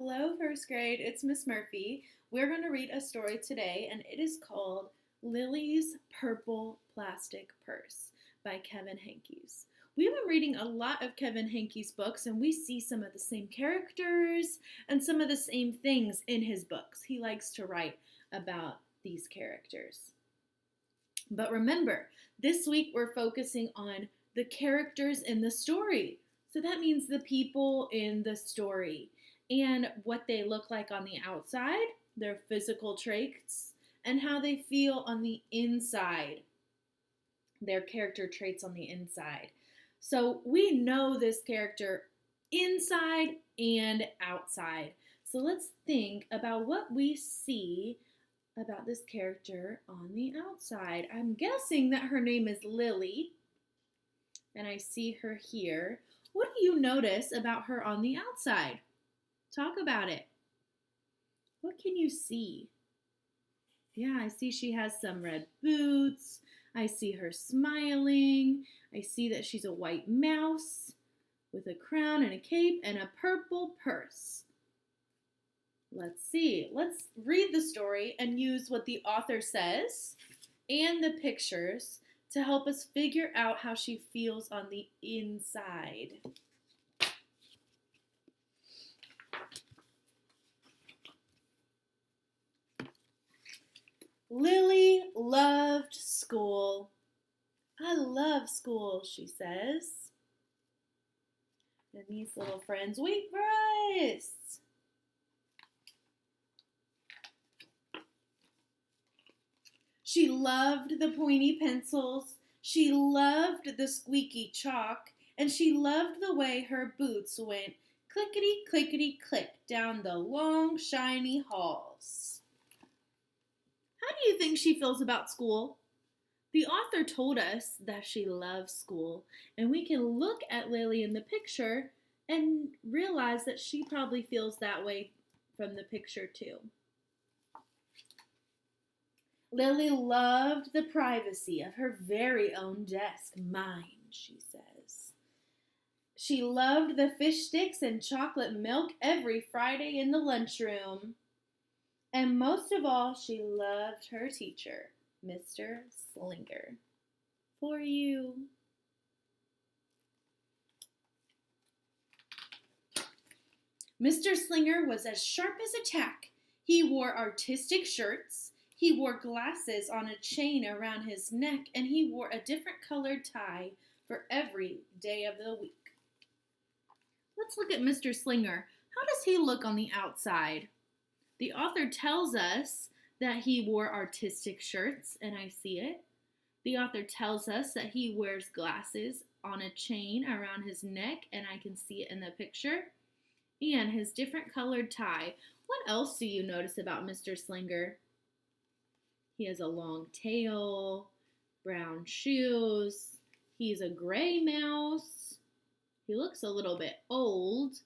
Hello, first grade. It's Miss Murphy. We're going to read a story today, and it is called Lily's Purple Plastic Purse by Kevin Henkes. We've been reading a lot of Kevin Henkes' books, and we see some of the same characters and some of the same things in his books. He likes to write about these characters. But remember, this week we're focusing on the characters in the story. So that means the people in the story and what they look like on the outside, their physical traits, and how they feel on the inside, their character traits on the inside. So we know this character inside and outside. So let's think about what we see about this character on the outside. I'm guessing that her name is Lily, and I see her here. What do you notice about her on the outside? Talk about it. What can you see? Yeah, I see she has some red boots. I see her smiling. I see that she's a white mouse with a crown and a cape and a purple purse. Let's see. Let's read the story and use what the author says and the pictures to help us figure out how she feels on the inside. Lily loved school. I love school, she says. And these little friends wait for us. She loved the pointy pencils. She loved the squeaky chalk. And she loved the way her boots went clickety, clickety, click down the long, shiny halls. How do you think she feels about school? The author told us that she loves school, and we can look at Lily in the picture and realize that she probably feels that way from the picture too. Lily loved the privacy of her very own desk, mine, she says. She loved the fish sticks and chocolate milk every Friday in the lunchroom. And most of all, she loved her teacher, Mr. Slinger. For you. Mr. Slinger was as sharp as a tack. He wore artistic shirts. He wore glasses on a chain around his neck, and he wore a different colored tie for every day of the week. Let's look at Mr. Slinger. How does he look on the outside? The author tells us that he wore artistic shirts, and I see it. The author tells us that he wears glasses on a chain around his neck, and I can see it in the picture. And his different colored tie. What else do you notice about Mr. Slinger? He has a long tail, brown shoes. He's a gray mouse. He looks a little bit old.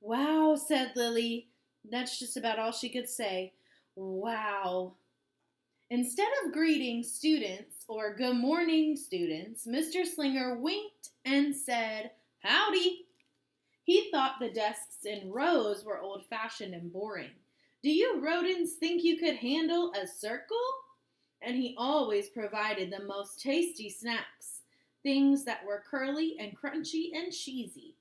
Wow, said Lily. That's just about all she could say. Wow. Instead of greeting students or good morning students, Mr. Slinger winked and said, howdy. He thought the desks in rows were old-fashioned and boring. Do you rodents think you could handle a circle? And he always provided the most tasty snacks, things that were curly and crunchy and cheesy.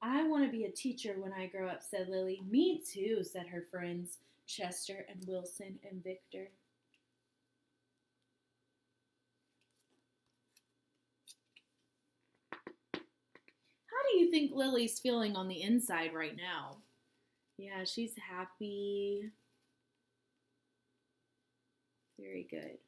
I want to be a teacher when I grow up, said Lily. Me too, said her friends, Chester and Wilson and Victor. How do you think Lily's feeling on the inside right now? Yeah, she's happy. Very good.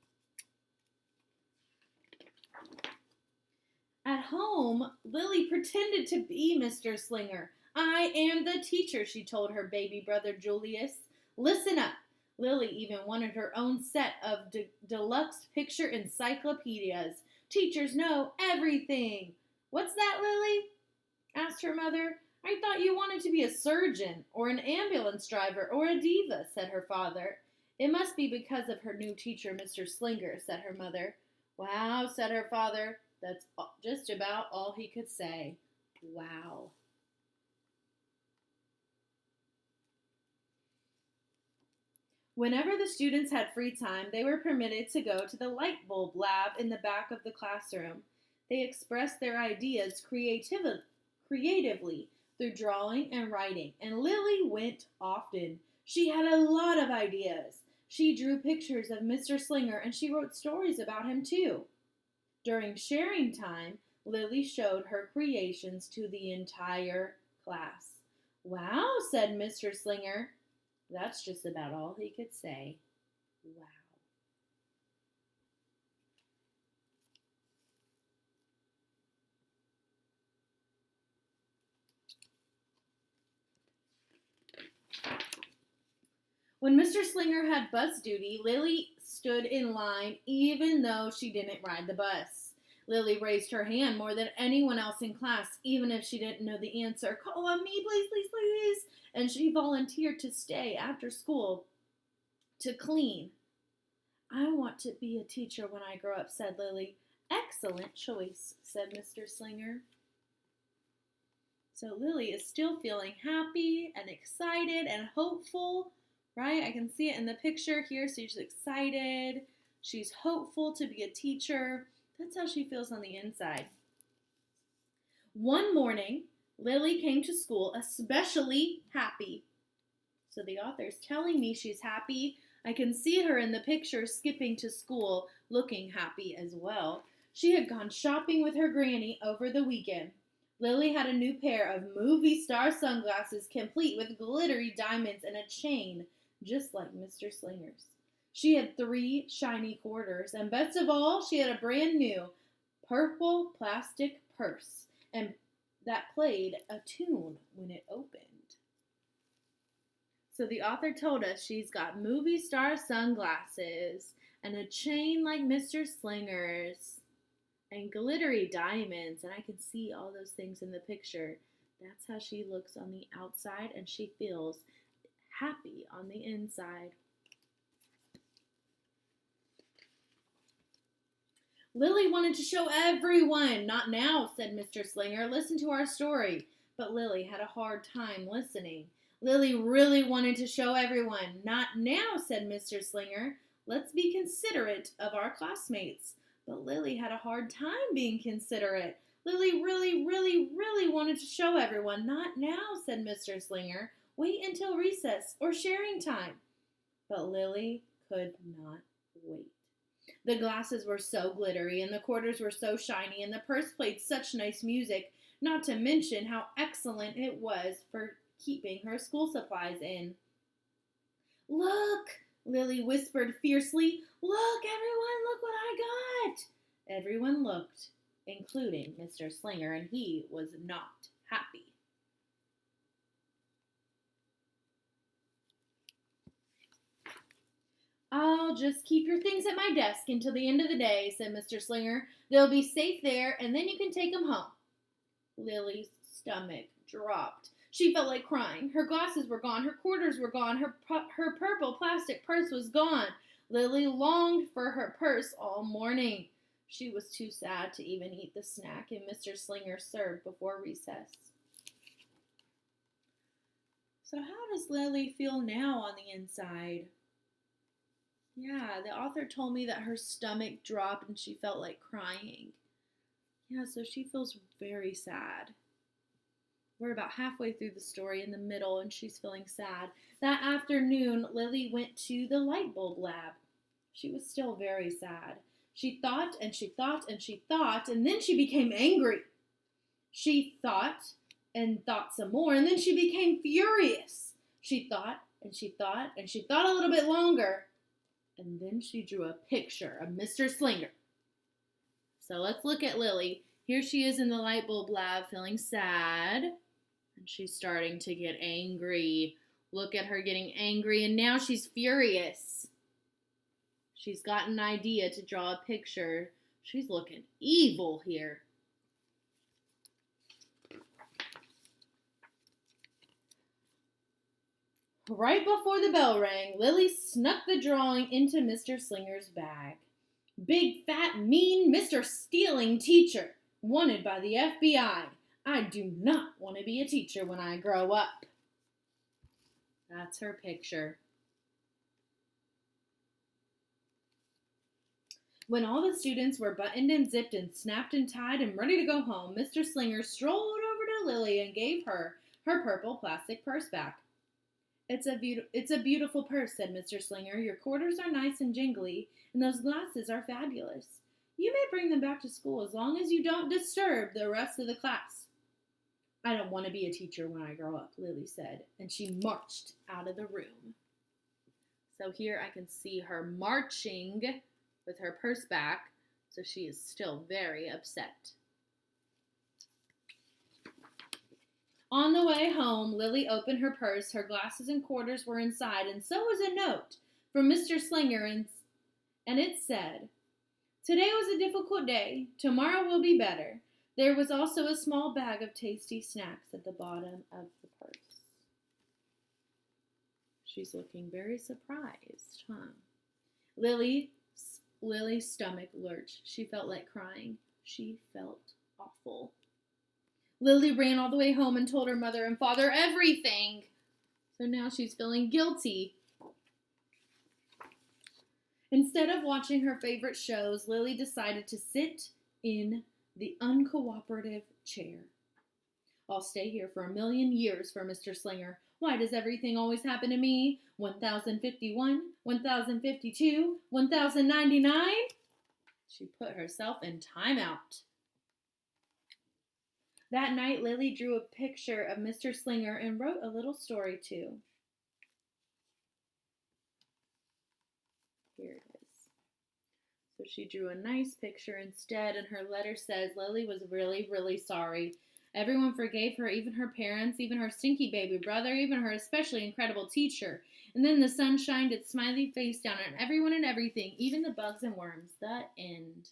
At home, Lily pretended to be Mr. Slinger. I am the teacher, she told her baby brother Julius. Listen up. Lily even wanted her own set of deluxe picture encyclopedias. Teachers know everything. What's that, Lily? Asked her mother. I thought you wanted to be a surgeon or an ambulance driver or a diva, said her father. It must be because of her new teacher, Mr. Slinger, said her mother. Wow, said her father. That's just about all he could say. Wow. Whenever the students had free time, they were permitted to go to the light bulb lab in the back of the classroom. They expressed their ideas creatively through drawing and writing, and Lily went often. She had a lot of ideas. She drew pictures of Mr. Slinger and she wrote stories about him too. During sharing time, Lily showed her creations to the entire class. Wow, said Mr. Slinger. That's just about all he could say. Wow. When Mr. Slinger had bus duty, Lily stood in line even though she didn't ride the bus. Lily raised her hand more than anyone else in class, even if she didn't know the answer. Call on me, please, please, please. And she volunteered to stay after school to clean. I want to be a teacher when I grow up, said Lily. Excellent choice, said Mr. Slinger. So Lily is still feeling happy and excited and hopeful, right? I can see it in the picture here. So she's excited. She's hopeful to be a teacher. That's how she feels on the inside. One morning, Lily came to school especially happy. So the author's telling me she's happy. I can see her in the picture skipping to school, looking happy as well. She had gone shopping with her granny over the weekend. Lily had a new pair of movie star sunglasses complete with glittery diamonds and a chain, just like Mr. Slinger's. She had 3 shiny quarters, and best of all, she had a brand new purple plastic purse, and that played a tune when it opened. So the author told us she's got movie star sunglasses and a chain like Mr. Slinger's and glittery diamonds, and I can see all those things in the picture. That's how she looks on the outside, and she feels happy on the inside. Lily wanted to show everyone. Not now, said Mr. Slinger. Listen to our story. But Lily had a hard time listening. Lily really wanted to show everyone. Not now, said Mr. Slinger. Let's be considerate of our classmates. But Lily had a hard time being considerate. Lily really wanted to show everyone. Not now, said Mr. Slinger. Wait until recess or sharing time. But Lily could not wait. The glasses were so glittery, and the quarters were so shiny, and the purse played such nice music, not to mention how excellent it was for keeping her school supplies in. Look, Lily whispered fiercely. Look, everyone, look what I got. Everyone looked, including Mr. Slinger, and he was not happy. I'll just keep your things at my desk until the end of the day, said Mr. Slinger. They'll be safe there, and then you can take them home. Lily's stomach dropped. She felt like crying. Her glasses were gone. Her quarters were gone. Her purple plastic purse was gone. Lily longed for her purse all morning. She was too sad to even eat the snack Mr. Slinger served before recess. So how does Lily feel now on the inside? Yeah, the author told me that her stomach dropped and she felt like crying. Yeah, so she feels very sad. We're about halfway through the story in the middle and she's feeling sad. That afternoon, Lily went to the light bulb lab. She was still very sad. She thought and she thought and she thought, and then she became angry. She thought and thought some more, and then she became furious. She thought and she thought and she thought a little bit longer. And then she drew a picture of Mr. Slinger. So let's look at Lily. Here she is in the light bulb lab feeling sad. And she's starting to get angry. Look at her getting angry. And now she's furious. She's got an idea to draw a picture. She's looking evil here. Right before the bell rang, Lily snuck the drawing into Mr. Slinger's bag. Big, fat, mean Mr. Stealing Teacher, wanted by the FBI. I do not want to be a teacher when I grow up. That's her picture. When all the students were buttoned and zipped and snapped and tied and ready to go home, Mr. Slinger strolled over to Lily and gave her her purple plastic purse back. It's a beautiful purse," said Mr. Slinger. "Your quarters are nice and jingly, and those glasses are fabulous. You may bring them back to school as long as you don't disturb the rest of the class." "I don't want to be a teacher when I grow up," Lily said, and she marched out of the room. So here I can see her marching with her purse back, so she is still very upset. On the way home, Lily opened her purse. Her glasses and quarters were inside, and so was a note from Mr. Slinger, and it said, "Today was a difficult day. Tomorrow will be better." There was also a small bag of tasty snacks at the bottom of the purse. She's looking very surprised, huh? Lily's stomach lurched. She felt like crying. She felt awful. Lily ran all the way home and told her mother and father everything. So now she's feeling guilty. Instead of watching her favorite shows, Lily decided to sit in the uncooperative chair. "I'll stay here for 1,000,000 years for Mr. Slinger. Why does everything always happen to me? 1051, 1052, 1099? She put herself in timeout. That night, Lily drew a picture of Mr. Slinger and wrote a little story too. Here it is. So she drew a nice picture instead, and her letter says Lily was really, really sorry. Everyone forgave her, even her parents, even her stinky baby brother, even her especially incredible teacher. And then the sun shined its smiley face down on everyone and everything, even the bugs and worms. The end.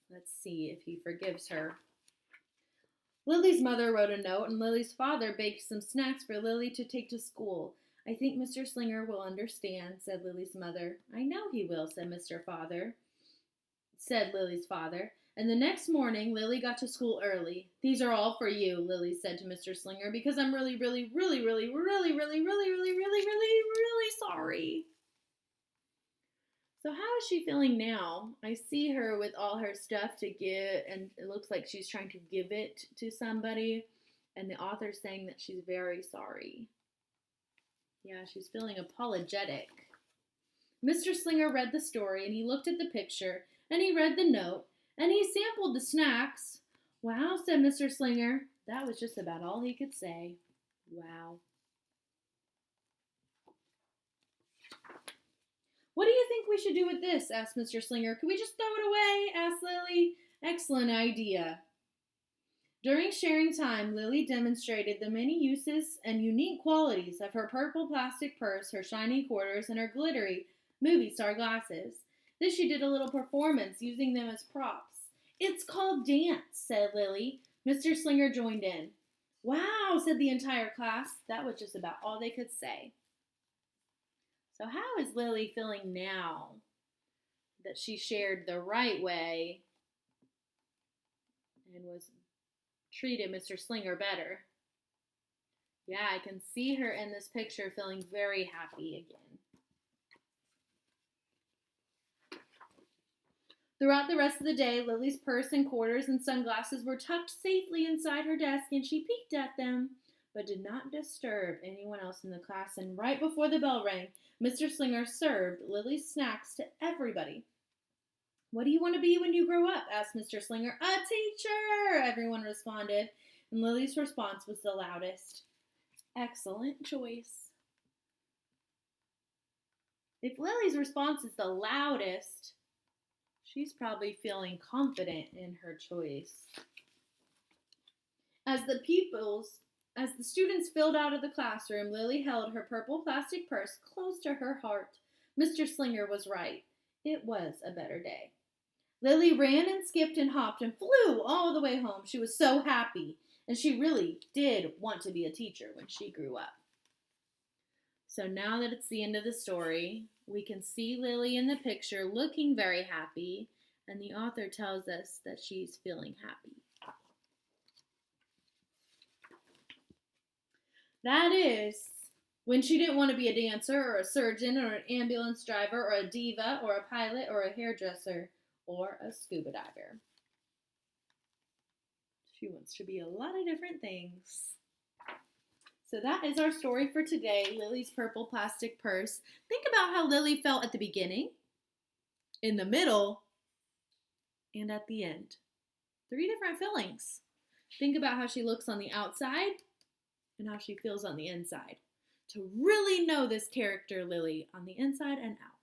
Let's see if he forgives her. Lily's mother wrote a note, and Lily's father baked some snacks for Lily to take to school. "I think Mr. Slinger will understand," said Lily's mother. "I know he will," said Lily's father. And the next morning, Lily got to school early. "These are all for you," Lily said to Mr. Slinger, "because I'm really, really, really, really, really, really, really, really, really, really, really sorry." So how is she feeling now? I see her with all her stuff to give, and it looks like she's trying to give it to somebody, and the author's saying that she's very sorry. Yeah, she's feeling apologetic. Mr. Slinger read the story, and he looked at the picture, and he read the note, and he sampled the snacks. "Wow," said Mr. Slinger. That was just about all he could say. Wow. "What do you think we should do with this?" asked Mr. Slinger. "Could we just throw it away?" asked Lily. "Excellent idea." During sharing time, Lily demonstrated the many uses and unique qualities of her purple plastic purse, her shiny quarters, and her glittery movie star glasses. Then she did a little performance using them as props. "It's called dance," said Lily. Mr. Slinger joined in. "Wow," said the entire class. That was just about all they could say. So how is Lily feeling now that she shared the right way and was treated Mr. Slinger better? Yeah, I can see her in this picture feeling very happy again. Throughout the rest of the day, Lily's purse and quarters and sunglasses were tucked safely inside her desk, and she peeked at them, but did not disturb anyone else in the class. And right before the bell rang, Mr. Slinger served Lily's snacks to everybody. "What do you want to be when you grow up?" asked Mr. Slinger. "A teacher," everyone responded, and Lily's response was the loudest. Excellent choice. If Lily's response is the loudest, she's probably feeling confident in her choice. As the students filled out of the classroom, Lily held her purple plastic purse close to her heart. Mr. Slinger was right. It was a better day. Lily ran and skipped and hopped and flew all the way home. She was so happy, and she really did want to be a teacher when she grew up. So now that it's the end of the story, we can see Lily in the picture looking very happy, and the author tells us that she's feeling happy. That is When she didn't want to be a dancer or a surgeon or an ambulance driver or a diva or a pilot or a hairdresser or a scuba diver. She wants to be a lot of different things. So that is our story for today, Lily's purple plastic purse. Think about how Lily felt at the beginning, in the middle, and at the end. 3 different feelings. Think about how she looks on the outside and how she feels on the inside. To really know this character, Lily, on the inside and out.